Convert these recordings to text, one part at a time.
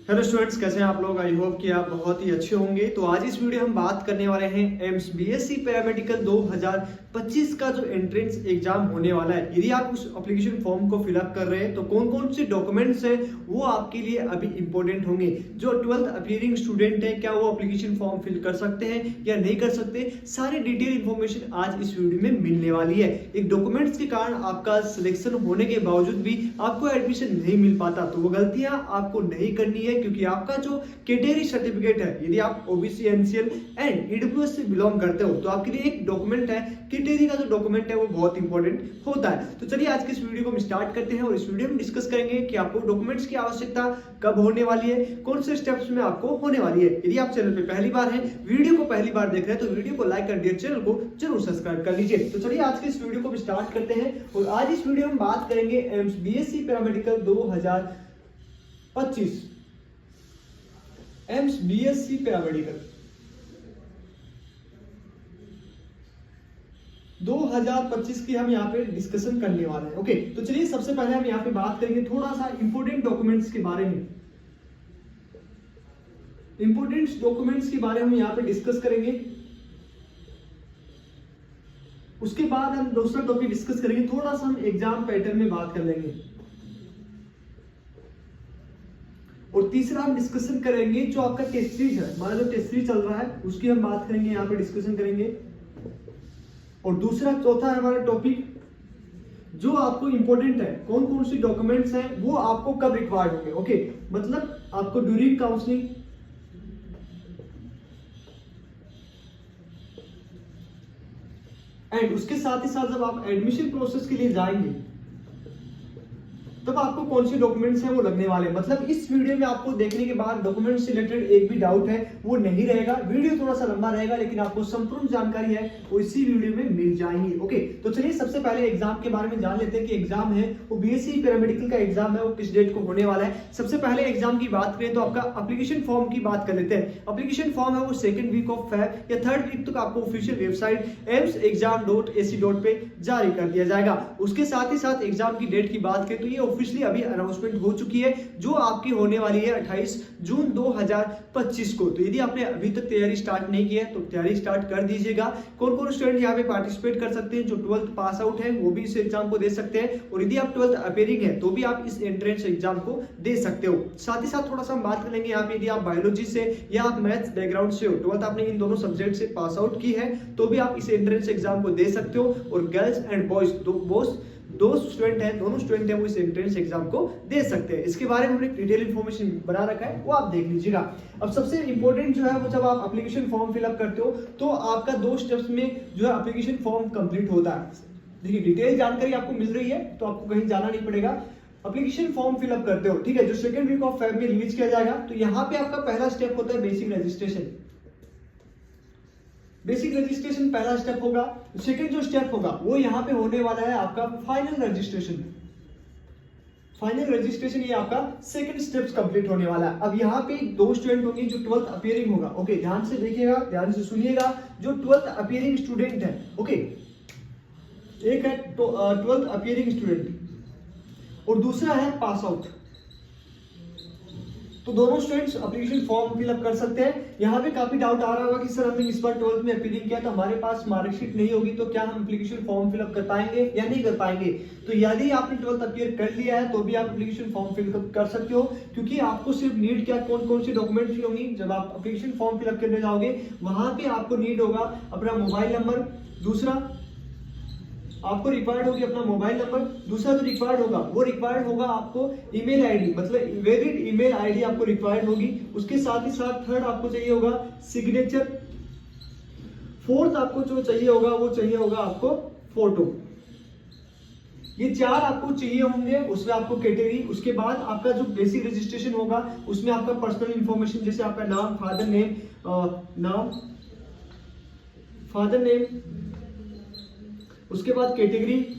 Hello students, कैसे हैं आप लोग। आई होप कि आप बहुत ही अच्छे होंगे। तो आज इस वीडियो हम बात करने वाले हैं एम्स बीएससी पैरामेडिकल 2025 का जो एंट्रेंस एग्जाम होने वाला है। यदि आप उस एप्लीकेशन फॉर्म को फिलअप कर रहे हैं तो कौन कौन से डॉक्यूमेंट्स हैं वो आपके लिए अभी इंपॉर्टेंट होंगे। जो 12th अपीयरिंग स्टूडेंट है, क्या वो एप्लीकेशन फॉर्म फिल कर सकते हैं या नहीं कर सकते, सारी डिटेल इंफॉर्मेशन आज इस वीडियो में मिलने वाली है। एक डॉक्यूमेंट्स के कारण आपका सिलेक्शन होने के बावजूद भी आपको एडमिशन नहीं मिल पाता, तो वो गलतियां आपको नहीं करनी है, क्योंकि आपका जो कैटेगरी सर्टिफिकेट है, यदि आप ओबीसी, एनसीएल एंड ईडब्ल्यूएस से बिलोंग करते हो तो आपके लिए एक डॉक्यूमेंट है, कैटेगरी का जो डॉक्यूमेंट है वो बहुत इंपॉर्टेंट होता है। तो चलिए आज के इस वीडियो को हम स्टार्ट करते हैं और इस वीडियो में डिस्कस करेंगे कि आपको डॉक्यूमेंट्स की आवश्यकता कब होने वाली है, कौन से स्टेप्स में आपको होने वाली है। यदि आप चैनल पे पहली बार हैं, वीडियो को पहली बार देख रहे हैं तो वीडियो को लाइक कर दिए, चैनल को जरूर सब्सक्राइब कर लीजिए। तो चलिए आज के इस वीडियो को स्टार्ट करते हैं और आज इस वीडियो में बात करेंगे AIIMS BSc paramedical 2025 AIIMS BSc paramedical 2025 की हम यहाँ पे डिस्कशन करने वाले हैं। ओके, तो चलिए सबसे पहले हम यहाँ पे बात करेंगे थोड़ा सा इंपोर्टेंट डॉक्यूमेंट्स के बारे में। इंपोर्टेंट डॉक्यूमेंट्स के बारे में हम यहाँ पे डिस्कस करेंगे। उसके बाद हम दूसरा टॉपिक डिस्कस करेंगे, थोड़ा सा हम एग्जाम पैटर्न में बात कर लेंगे और तीसरा हम डिस्कशन करेंगे जो आपका टेस्ट सीरीज है, हमारा जो टेस्ट सीरीज चल रहा है उसकी हम बात करेंगे, यहाँ पे डिस्कशन करेंगे। और दूसरा चौथा है हमारा टॉपिक जो आपको इंपॉर्टेंट है, कौन कौन सी डॉक्यूमेंट्स हैं वो आपको कब रिक्वायर्ड होंगे। ओके, मतलब आपको ड्यूरिंग काउंसलिंग, एंड उसके साथ ही साथ जब आप एडमिशन प्रोसेस के लिए जाएंगे तब आपको कौन से डॉक्यूमेंट्स हैं वो लगने वाले। मतलब इस वीडियो में आपको देखने के बाद डॉक्यूमेंट से रिलेटेड एक भी डाउट है वो नहीं रहेगा। वीडियो थोड़ा सा लंबा रहेगा लेकिन आपको संपूर्ण जानकारी है वो इसी वीडियो में मिल जाएंगी। ओके, तो चलिए सबसे पहले एग्जाम के बारे में जान लेते हैं कि एग्जाम है वो बीएससी पैरामेडिकल का एग्जाम है वो किस डेट को होने वाला है। सबसे पहले एग्जाम की बात करें तो आपका एप्लीकेशन फॉर्म की बात कर लेते हैं। एप्लीकेशन फॉर्म है वो 2nd वीक ऑफ फेब या 3rd वीक तक आपको ऑफिशियल वेबसाइट emsexam.ac. पे जारी कर दिया जाएगा। उसके साथ ही साथ एग्जाम की डेट की बात करें तो ये ऑफिशियली अभी अनाउंसमेंट हो चुकी है जो आपकी होने वाली है 28 जून 2025 को। तो यदि आपने अभी तक तैयारी स्टार्ट नहीं की है तो तैयारी स्टार्ट कर दीजिएगा। कौन कौन स्टूडेंट यहाँ पे पार्टिसिपेट कर सकते हैं, जो 12th पास आउट है वो भी इस एग्जाम को दे सकते हैं, और यदि आप 12th अपीयरिंग है तो भी आप इस एंट्रेंस एग्जाम को दे सकते हो। साथ ही साथ थोड़ा सा हम बात कर लेंगे यहाँ पे, यदि आप बायोलॉजी से या आप मैथ्स बैकग्राउंड से हो, 12th आपने इन दोनों सब्जेक्ट से पास आउट की है तो भी आप इस एंट्रेंस एग्जाम को दे सकते हो। और गर्ल्स एंड बॉयज दो स्टूडेंट हैं, दोनों स्टूडेंट हैं वो इस एंट्रेंस एग्जाम को दे सकते हैं। इसके बारे में हमने डिटेल इंफॉर्मेशन बना रखा है वो आप देख लीजिएगा। अब सबसे इंपॉर्टेंट जो है वो जब आप एप्लीकेशन फॉर्म फिलअप करते हो तो आपका 2 स्टेप्स में जो है एप्लीकेशन फॉर्म कंप्लीट होता है। देखिए डिटेल जानकारी आपको मिल रही है तो आपको कहीं जाना नहीं पड़ेगा। एप्लीकेशन फॉर्म फिलअप करते हो, ठीक है, जो 2nd वीक ऑफ फेब में रिलीज किया जाएगा। तो यहाँ पे आपका पहला स्टेप होता है बेसिक रजिस्ट्रेशन। बेसिक रजिस्ट्रेशन पहला स्टेप होगा। सेकंड जो स्टेप होगा वो यहाँ पे होने वाला है आपका फाइनल रजिस्ट्रेशन। फाइनल रजिस्ट्रेशन ये आपका सेकंड स्टेप्स कंप्लीट होने वाला है। अब यहाँ पे 2 स्टूडेंट होंगे जो 12th अपीयरिंग होगा। ओके, ध्यान से देखिएगा, ध्यान से सुनिएगा। जो 12th अपीयरिंग स्टूडेंट है, ओके, एक है 12th अपीयरिंग स्टूडेंट और दूसरा है पास आउट। तो दोनों स्टूडेंट्स एप्लीकेशन फॉर्म फिलअप कर सकते हैं। यहाँ पे काफी डाउट आ रहा होगा कि सर हमने इस बार 12th में अपीयरिंग किया तो हमारे पास मार्कशीट नहीं होगी तो क्या हम एप्लीकेशन फॉर्म फिलअप कर पाएंगे या नहीं कर पाएंगे। तो यदि आपने 12th अपीयर कर लिया है तो भी आप एप्लीकेशन फॉर्म फिलअप कर सकते हो, क्योंकि आपको सिर्फ नीड क्या, कौन कौन सी डॉक्यूमेंट्स होंगी जब आप एप्लीकेशन फॉर्म फिलअप करने जाओगे। वहां पे आपको नीड होगा अपना मोबाइल नंबर, दूसरा आपको रिक्वायर्ड होगी अपना मोबाइल नंबर, दूसरा जो रिक्वायर्ड होगा वो रिक्वायर्ड होगा आपको ईमेल आईडी, मतलब वैलिड ईमेल आईडी आपको रिक्वायर्ड होगी। उसके साथ ही साथ 3rd आपको चाहिए होगा सिग्नेचर, 4th आपको जो चाहिए होगा वो चाहिए होगा आपको फोटो। ये 4 आपको चाहिए होंगे। उसमें आपको कैटेगरी, उसके बाद आपका जो बेसिक रजिस्ट्रेशन होगा उसमें आपका पर्सनल इंफॉर्मेशन जैसे आपका नाम, फादर नेम, उसके बाद कैटेगरी,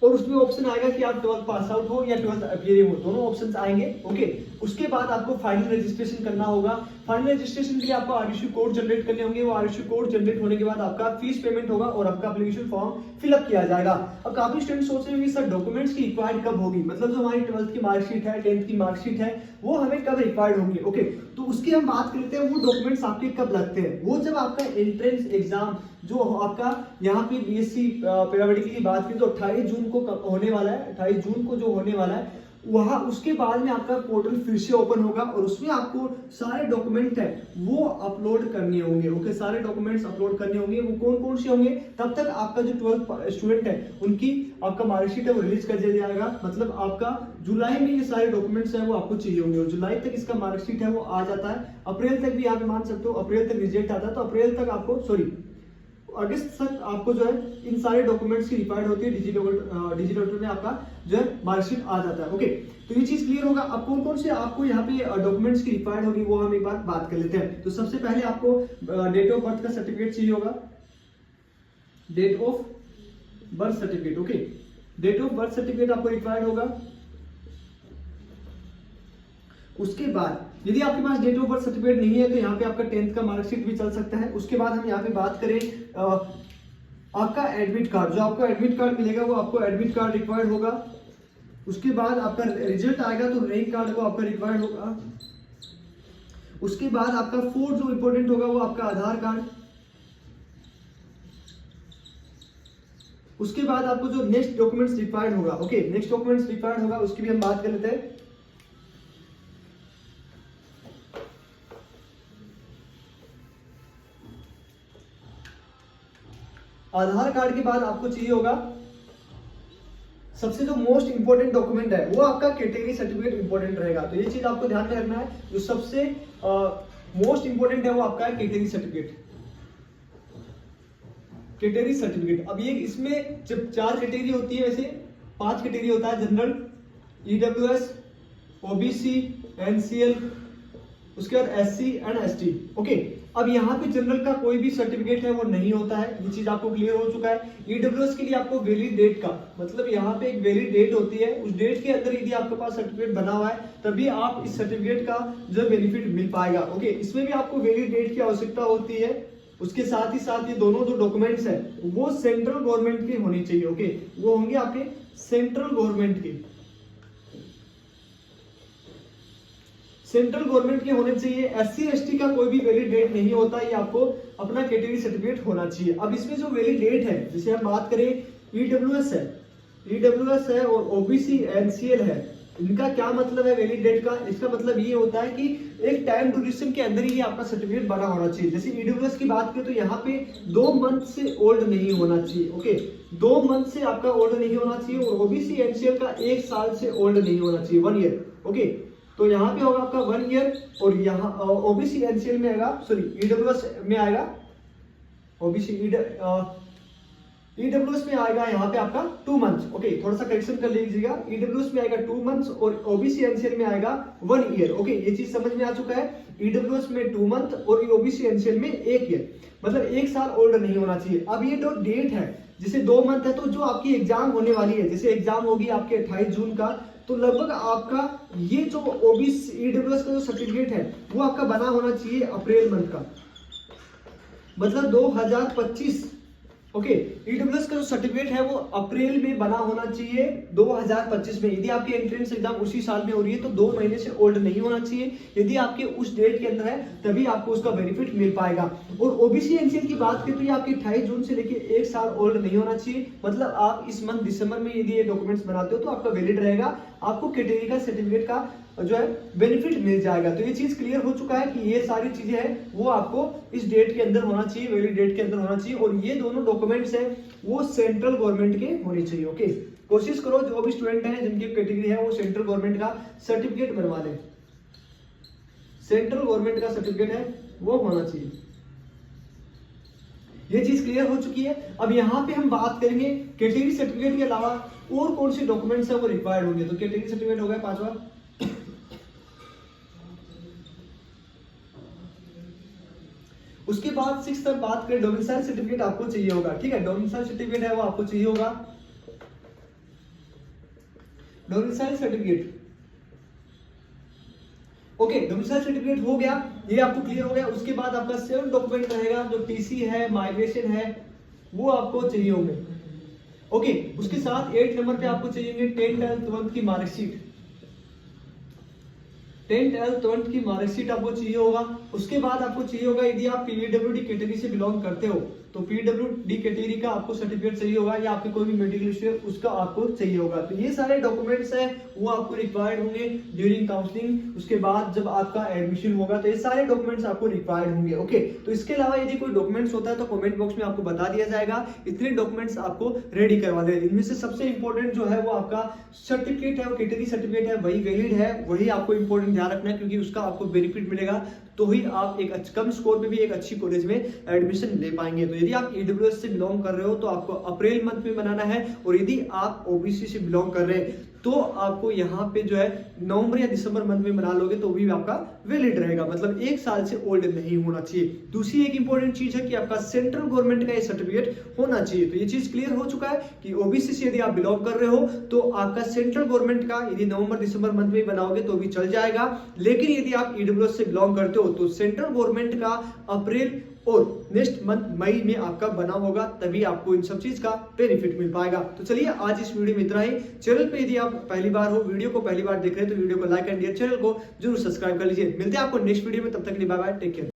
और उसमें ऑप्शन आएगा कि आप 12th पास आउट हो या 12th अपीयरिंग हो, दोनों ऑप्शंस आएंगे। ओके, उसके बाद आपको फाइनल रजिस्ट्रेशन करना होगा। फाइनल रजिस्ट्रेशन के लिए आपको आरयूसी कोड जनरेट करने होंगे। वो आरयूसी कोड जनरेट होने के बाद आपका फीस पेमेंट होगा और आपका एप्लीकेशन फॉर्म फिलअप किया जाएगा। अब काफी स्टूडेंट सोच रहे होंगे सर डॉक्यूमेंट्स की रिक्वायर्ड कब होगी, मतलब जो हमारी 12th की मार्कशीट है, 10th की मार्कशीट है, वो हमें कब रिक्वायर्ड होंगी। ओके, तो उसकी हम बात करते हैं, वो डॉक्यूमेंट्स आपके कब लगते हैं। वो जब आपका एंट्रेंस एग्जाम जो आपका यहाँ पे बीएससी पैरामेडिकल की बात करें तो 28 जून को होने वाला है, 28 जून को जो होने वाला है वहां, उसके बाद में आपका पोर्टल फिर से ओपन होगा और उसमें आपको सारे डॉक्यूमेंट है वो अपलोड करने होंगे। ओके, सारे डॉक्यूमेंट्स अपलोड करने होंगे। वो कौन कौन से होंगे, तब तक आपका जो 12th स्टूडेंट है उनकी आपका मार्कशीट है वो रिलीज कर दिया जाएगा। मतलब आपका जुलाई में ये सारे डॉक्यूमेंट्स है वो आपको चाहिए होंगे और जुलाई तक इसका मार्कशीट है वो आ जाता है। अप्रैल तक भी आप मान सकते हो, अप्रैल तक रिजल्ट आता है तो अप्रैल तक आपको अगस्त तक आपको जो है इन सारे डॉक्यूमेंट्स की रिक्वायर्ड होती है। डिजिलॉकर में आपका जो है मार्कशीट आ जाता है। ओके, तो ये चीज क्लियर होगा। अब कौन कौन से आपको यहाँ पे डॉक्यूमेंट्स की रिक्वायर्ड होगी वो हम एक बार बात कर लेते हैं। तो सबसे पहले आपको डेट ऑफ बर्थ का सर्टिफिकेट चाहिए होगा, date of birth certificate. Okay, date of birth certificate आपको रिक्वायर्ड होगा। उसके बाद यदि आपके पास डेट ऑफ बर्थ सर्टिफिकेट नहीं है तो यहाँ पे आपका 10th का मार्कशीट भी चल सकता है। उसके बाद हम यहाँ पे बात करें आपका एडमिट कार्ड, जो आपको एडमिट कार्ड मिलेगा वो आपको एडमिट कार्ड रिक्वायर्ड होगा। उसके बाद आपका रिजल्ट आएगा तो रैंक कार्ड वो आपका रिक्वायर्ड होगा। उसके बाद आपका फोर्थ जो इंपॉर्टेंट होगा वो आपका आधार कार्ड। उसके बाद आपको जो नेक्स्ट डॉक्यूमेंट्स रिक्वायर्ड होगा, ओके, नेक्स्ट डॉक्यूमेंट्स रिक्वायर्ड होगा उसकी भी हम बात कर लेते हैं। आधार कार्ड के बाद आपको चाहिए होगा सबसे जो मोस्ट इंपोर्टेंट डॉक्यूमेंट है वो आपका कैटेगरी सर्टिफिकेट इंपोर्टेंट रहेगा। तो ये चीज आपको ध्यान में रखना है, जो सबसे मोस्ट इंपोर्टेंट है वो आपका है कैटेगरी सर्टिफिकेट। कैटेगरी सर्टिफिकेट, अब ये इसमें जब 4 कैटेगरी होती है, वैसे 5 कैटेगरी होता है, जनरल, ईडब्ल्यूएस, ओबीसी, एनसीएल, उसके बाद एससी एंड एसटी। ओके, अब यहाँ पे जनरल का कोई भी सर्टिफिकेट है वो नहीं होता है, ये चीज आपको क्लियर हो चुका है। ईडब्ल्यूएस के लिए आपको वैलिड डेट का, मतलब यहाँ पे एक वैलिड डेट होती है, उस डेट के अंदर यदि आपके पास सर्टिफिकेट बना हुआ है तभी आप इस सर्टिफिकेट का जो बेनिफिट मिल पाएगा। ओके, इसमें भी आपको वैलिड डेट की आवश्यकता होती है। उसके साथ ही साथ ये दोनों जो डॉक्यूमेंट्स है वो सेंट्रल गवर्नमेंट के होने चाहिए। ओके, वो होंगे आपके सेंट्रल गवर्नमेंट के, सेंट्रल गवर्नमेंट के होने चाहिए। एससी एसटी का कोई भी वैलिड डेट नहीं होता, ये आपको अपना कैटेगरी सर्टिफिकेट होना चाहिए। अब इसमें जो वैलिड डेट है, जैसे हम बात करें ईडब्ल्यूएस है और ओबीसी एनसीएल है, इनका क्या मतलब है वैलिड डेट का? इसका मतलब ये होता है कि एक टाइम ड्यूरेशन के अंदर ही आपका सर्टिफिकेट बना होना चाहिए। जैसे ईडब्ल्यूएस की बात करें तो यहाँ पे 2 मंथ से ओल्ड नहीं होना चाहिए। ओके, 2 मंथ से आपका ओल्ड नहीं होना चाहिए और ओबीसी एनसीएल का 1 साल से ओल्ड नहीं होना चाहिए, 1 ईयर। ओके, तो यहाँ पे होगा आपका 1 ईयर और यहाँ ओबीसी एनसीएल में आएगा, सॉरी ईडब्ल्यूएस में आएगा, ओबीसी ईडब्ल्यूएस में आएगा यहाँ पे आपका 2 मंथ्स। ओके, थोड़ा सा करेक्शन कर लीजिएगा, ईडब्ल्यूएस में आएगा 2 मंथ्स और ओबीसी एनसीएल में आएगा 1 ईयर। ओके, ये चीज समझ में आ चुका है। ईडब्ल्यूएस में 2 मंथ और ओबीसी एनसीएल में 1 ईयर, मतलब 1 साल ओल्ड नहीं होना चाहिए। अब ये जो डेट है, जैसे 2 मंथ है तो जो आपकी एग्जाम होने वाली है, जैसे एग्जाम होगी आपके 28 जून का, तो लगभग आपका ये जो ओबीसी ईडब्ल्यूएस का जो सर्टिफिकेट है वो आपका बना होना चाहिए अप्रैल मंथ का, मतलब 2025। ओके, ईडब्ल्यूएस का जो सर्टिफिकेट है वो अप्रैल में बना होना चाहिए 2025 में। यदि आपकी एंट्रेंस एग्जाम उसी साल में हो रही है तो 2 महीने से ओल्ड नहीं होना चाहिए। यदि आपके उस डेट के अंदर है तभी आपको उसका बेनिफिट मिल पाएगा। और ओबीसी एनसीएल की बात करें तो ये आपके 28 जून से लेके 1 साल ओल्ड नहीं होना चाहिए, मतलब आप इस मंथ दिसंबर में यदि ये डॉक्यूमेंट्स बनाते हो तो आपका वैलिड रहेगा, आपको कैटेगरी का सर्टिफिकेट का जो है बेनिफिट मिल जाएगा। तो ये चीज क्लियर हो चुका है कि ये सारी चीजें हैं वो आपको इस डेट के अंदर होना चाहिए, वैलिड डेट के अंदर होना चाहिए और ये दोनों डॉक्यूमेंट्स हैं वो सेंट्रल गवर्नमेंट के होने चाहिए। ओके, कोशिश करो जो भी स्टूडेंट हैं जिनकी कैटेगरी है वो सेंट्रल गवर्नमेंट का सर्टिफिकेट बनवा लें, सेंट्रल गवर्नमेंट का सर्टिफिकेट है वो होना चाहिए। ये चीज क्लियर हो चुकी है। अब यहाँ पे हम बात करेंगे कैटेगरी सर्टिफिकेट के अलावा और कौन से डॉक्यूमेंट्स है वो रिक्वायर्ड होंगे। तो कैटेगरी सर्टिफिकेट हो गया 5वां। उसके बाद 6th तक बात करें, डोमिसाइल सर्टिफिकेट आपको चाहिए होगा। ठीक है, डोमिसाइल सर्टिफिकेट है वो आपको चाहिए होगा। Domicile certificate okay, domicile certificate हो गया, ये आपको क्लियर हो गया। उसके बाद आपका 7 डॉक्यूमेंट रहेगा, जो टीसी है, माइग्रेशन है, वो आपको चाहिए होंगे। ओके, उसके साथ 8 नंबर पे आपको चाहिए 10th 12th की मार्कशीट, 10th 12th की मार्कशीट आपको चाहिए होगा। उसके बाद आपको चाहिए होगा, यदि आप पीडब्ल्यूडी कैटेगरी से बिलोंग करते हो तो पीडब्ल्यूडी कैटेगरी का आपको सर्टिफिकेट चाहिए होगा, या आपके कोई भी मेडिकल इश्यू है उसका आपको चाहिए होगा। तो ये सारे डॉक्यूमेंट्स हैं वो आपको रिक्वायर्ड होंगे ड्यूरिंग काउंसलिंग। उसके बाद जब आपका एडमिशन होगा तो ये सारे डॉक्यूमेंट्स आपको रिक्वायर्ड होंगे। ओके, तो इसके अलावा यदि कोई डॉक्यूमेंट्स होता है तो कमेंट बॉक्स में आपको बता दिया जाएगा, इतने डॉक्यूमेंट्स आपको रेडी करवा दे। इनमें से सबसे इंपॉर्टेंट जो है वो आपका सर्टिफिकेट है, वो कैटेगरी सर्टिफिकेट है, वही वैलिड है, वही आपको इंपॉर्टेंट ध्यान रखना है, क्योंकि उसका आपको बेनिफिट मिलेगा, तो ही आप एक कम स्कोर पे भी एक अच्छी कॉलेज में एडमिशन ले पाएंगे। तो यदि आप ईडब्ल्यूएस से बिलोंग कर रहे हो तो आपको अप्रैल मंथ में बनाना है, और यदि आप ओबीसी से बिलोंग कर रहे हैं तो आपको यहाँ पे जो है नवंबर या दिसंबर मंथ में बना लोगे तो भी आपका वैलिड रहेगा, मतलब 1 साल से ओल्ड नहीं होना चाहिए। दूसरी एक इंपॉर्टेंट चीज है कि आपका सेंट्रल गवर्नमेंट का ये सर्टिफिकेट होना चाहिए। तो ये चीज क्लियर हो चुका है कि ओबीसी से यदि आप बिलोंग कर रहे हो तो आपका सेंट्रल गवर्नमेंट का यदि नवंबर दिसंबर मंथ में बनाओगे तो भी चल जाएगा, लेकिन यदि आप ईडब्ल्यूएस से बिलोंग करते हो तो सेंट्रल गवर्नमेंट का अप्रैल और नेक्स्ट मंथ मई में आपका बना होगा, तभी आपको इन सब चीज का बेनिफिट मिल पाएगा। तो चलिए आज इस वीडियो में इतना ही। चैनल पे यदि आप पहली बार हो, वीडियो को पहली बार देख रहे हैं तो वीडियो को लाइक एंड चैनल को जरूर सब्सक्राइब कर लीजिए। मिलते हैं आपको नेक्स्ट वीडियो में, तब तक के लिए बाय बाय, टेक केयर।